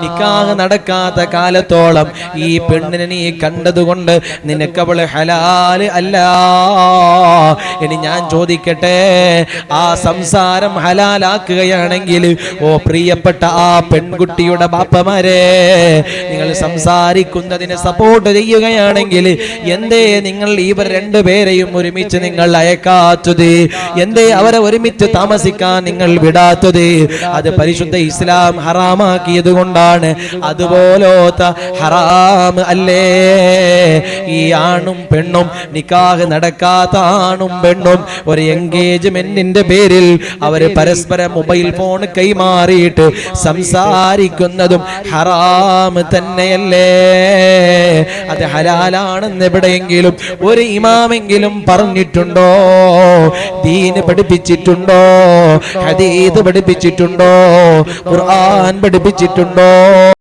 നിക്കാഹ് നടക്കാത്ത കാലത്തോളം ഈ പെണ്ണിനെ നീ കണ്ടതുകൊണ്ട് നിനക്ക് അവള് ഹലാല് അല്ല. ഇനി ഞാൻ ചോദിക്കട്ടെ, ആ സംസാരം ഹലാലാക്കുകയാണെങ്കിൽ ഓ പ്രിയപ്പെട്ട ആ പെൺകുട്ടിയുടെ ബാപ്പമാരെ, നിങ്ങൾ സംസാരിക്കുന്നതിന് സപ്പോർട്ട് ചെയ്യുകയാണെങ്കിൽ എന്തേ നിങ്ങൾ ഇവർ രണ്ടുപേരെയും ഒരുമിച്ച് നിങ്ങൾ അയക്കാത്തത്? എന്തേ അവരെ ഒരുമിച്ച് താമസിക്കാൻ നിങ്ങൾ വിടാത്തത്? അത് പരിശുദ്ധ ഇസ്ലാം ഹറാമാക്കിയത് കൊണ്ടാണ്. അതുപോലത്ത ഹറാം അല്ലേ ഈ ആണും പെണ്ണും? നിക്കാഹ് നടക്കാത്ത ആണും പെണ്ണും ഒരു എൻഗേജ്മെന്റിന്റെ പേരിൽ അവര് പരസ്പരം മൊബൈൽ ഫോൺ കൈമാറിയിട്ട് സംസാരിക്കുന്നതും ഹറാം തന്നെയല്ലേ? അത് ഹലാലാണെന്ന് എവിടെയെങ്കിലും ഒരു ഇമാമെങ്കിലും പറഞ്ഞിട്ടുണ്ടോ? ദീന് പഠിപ്പിച്ചിട്ടുണ്ടോ? ഹദീസ് പഠിപ്പിച്ചിട്ടുണ്ടോ? ഖുർആൻ പഠിപ്പിച്ചിട്ടുണ്ടോ?